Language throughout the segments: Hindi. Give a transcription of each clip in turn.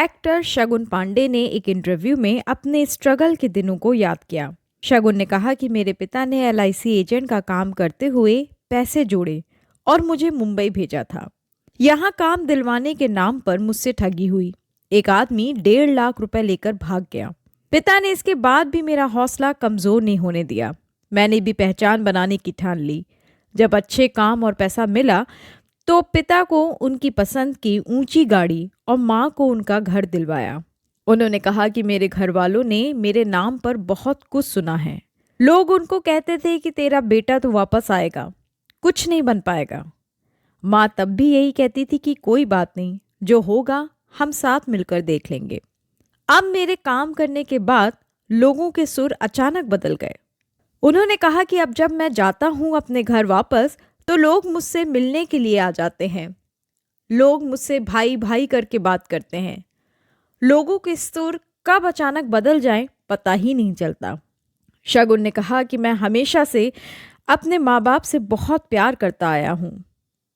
एक्टर शगुन पांडे ने एक इंटरव्यू में अपने स्ट्रगल के दिनों को याद किया। शगुन ने कहा कि मेरे पिता ने एलआईसी एजेंट का काम करते हुए पैसे जोड़े और मुझे मुंबई भेजा था। यहाँ काम दिलवाने के नाम पर मुझसे ठगी हुई। एक आदमी 1.5 लाख रुपए लेकर भाग गया। पिता ने इसके बाद भी मेरा हौसला कमजोर नहीं होने दिया। मैंने भी पहचान बनाने की ठान ली। जब अच्छे काम और पैसा मिला तो पिता को उनकी पसंद की ऊंची गाड़ी और माँ को उनका घर दिलवाया। उन्होंने कहा कि मेरे घर वालों ने मेरे नाम पर बहुत कुछ सुना है। लोग उनको कहते थे कि तेरा बेटा तो वापस आएगा, कुछ नहीं बन पाएगा। माँ तब भी यही कहती थी कि कोई बात नहीं, जो होगा हम साथ मिलकर देख लेंगे। अब मेरे काम करने के बाद लोगों के सुर अचानक बदल गए। उन्होंने कहा कि अब जब मैं जाता हूँ अपने घर वापस तो लोग मुझसे मिलने के लिए आ जाते हैं। लोग मुझसे भाई भाई करके बात करते हैं। लोगों के सुर कब अचानक बदल जाएं पता ही नहीं चलता। शगुन ने कहा कि मैं हमेशा से अपने माँ बाप से बहुत प्यार करता आया हूँ।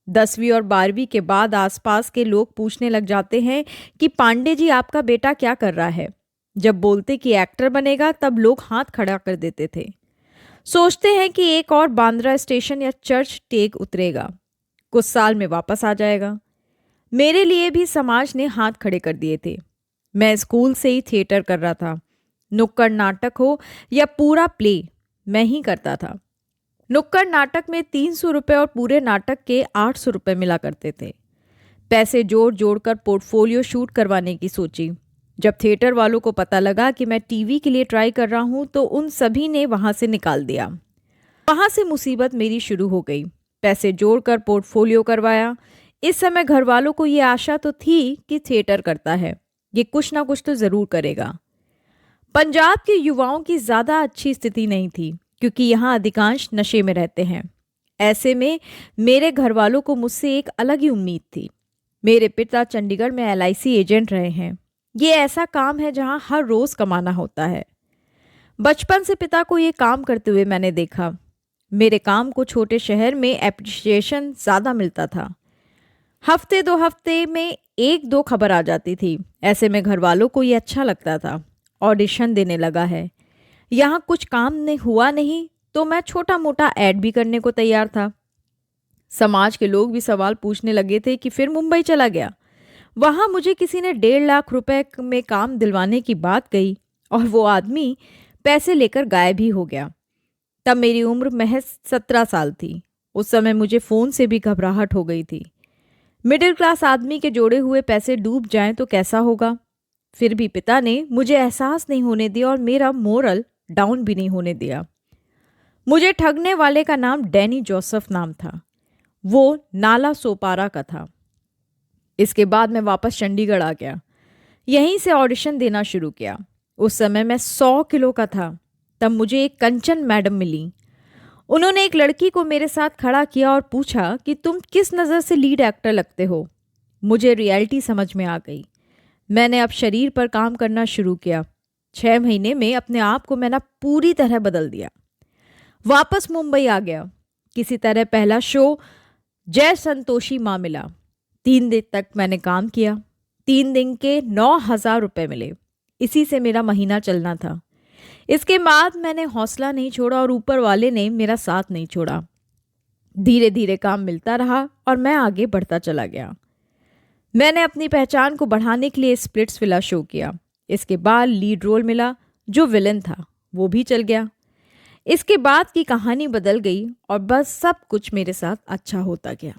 10वीं और 12वीं के बाद आसपास के लोग पूछने लग जाते हैं कि पांडे जी आपका बेटा क्या कर रहा है। जब बोलते कि एक्टर बनेगा तब लोग हाथ खड़ा कर देते थे। सोचते हैं कि एक और बांद्रा स्टेशन या चर्च टेक उतरेगा, कुछ साल में वापस आ जाएगा। मेरे लिए भी समाज ने हाथ खड़े कर दिए थे। मैं स्कूल से ही थिएटर कर रहा था। नुक्कड़ नाटक हो या पूरा प्ले, मैं ही करता था। नुक्कड़ नाटक में 300 रुपये और पूरे नाटक के 800 रुपये मिला करते थे। पैसे जोड़ जोड़ कर पोर्टफोलियो शूट करवाने की सोची। जब थिएटर वालों को पता लगा कि मैं टीवी के लिए ट्राई कर रहा हूं तो उन सभी ने वहां से निकाल दिया। वहां से मुसीबत मेरी शुरू हो गई। पैसे जोड़कर पोर्टफोलियो करवाया। इस समय घर वालों को ये आशा तो थी कि थिएटर करता है, ये कुछ ना कुछ तो जरूर करेगा। पंजाब के युवाओं की ज़्यादा अच्छी स्थिति नहीं थी क्योंकि यहाँ अधिकांश नशे में रहते हैं। ऐसे में मेरे घर वालों को मुझसे एक अलग ही उम्मीद थी। मेरे पिता चंडीगढ़ में एलआईसी एजेंट रहे हैं। ये ऐसा काम है जहाँ हर रोज़ कमाना होता है। बचपन से पिता को ये काम करते हुए मैंने देखा। मेरे काम को छोटे शहर में एप्रिशिएशन ज़्यादा मिलता था। हफ्ते 2 हफ्ते में 1-2 खबर आ जाती थी। ऐसे में घर वालों को ये अच्छा लगता था। ऑडिशन देने लगा है। यहाँ कुछ काम नहीं हुआ नहीं तो मैं छोटा मोटा ऐड भी करने को तैयार था। समाज के लोग भी सवाल पूछने लगे थे कि फिर मुंबई चला गया। वहाँ मुझे किसी ने 1.5 लाख रुपए में काम दिलवाने की बात कही और वो आदमी पैसे लेकर गायब ही हो गया। तब मेरी उम्र महज 17 साल थी। उस समय मुझे फ़ोन से भी घबराहट हो गई थी। मिडिल क्लास आदमी के जोड़े हुए पैसे डूब जाएं तो कैसा होगा। फिर भी पिता ने मुझे एहसास नहीं होने दिया और मेरा मोरल डाउन भी नहीं होने दिया। मुझे ठगने वाले का नाम डैनी जोसेफ नाम था। वो नाला सोपारा का था। इसके बाद मैं वापस चंडीगढ़ आ गया। यहीं से ऑडिशन देना शुरू किया। उस समय मैं 100 किलो का था। तब मुझे एक कंचन मैडम मिली। उन्होंने एक लड़की को मेरे साथ खड़ा किया और पूछा कि तुम किस नज़र से लीड एक्टर लगते हो। मुझे रियलिटी समझ में आ गई। मैंने अब शरीर पर काम करना शुरू किया। 6 महीने में अपने आप को मैंने पूरी तरह बदल दिया। वापस मुंबई आ गया। किसी तरह पहला शो जय संतोषी माँ मिला। 3 दिन तक मैंने काम किया। 3 दिन के 9,000 रुपये मिले। इसी से मेरा महीना चलना था। इसके बाद मैंने हौसला नहीं छोड़ा और ऊपर वाले ने मेरा साथ नहीं छोड़ा। धीरे धीरे काम मिलता रहा और मैं आगे बढ़ता चला गया। मैंने अपनी पहचान को बढ़ाने के लिए स्प्लिट्स विला शो किया। इसके बाद लीड रोल मिला। जो विलन था वो भी चल गया। इसके बाद की कहानी बदल गई और बस सब कुछ मेरे साथ अच्छा होता गया।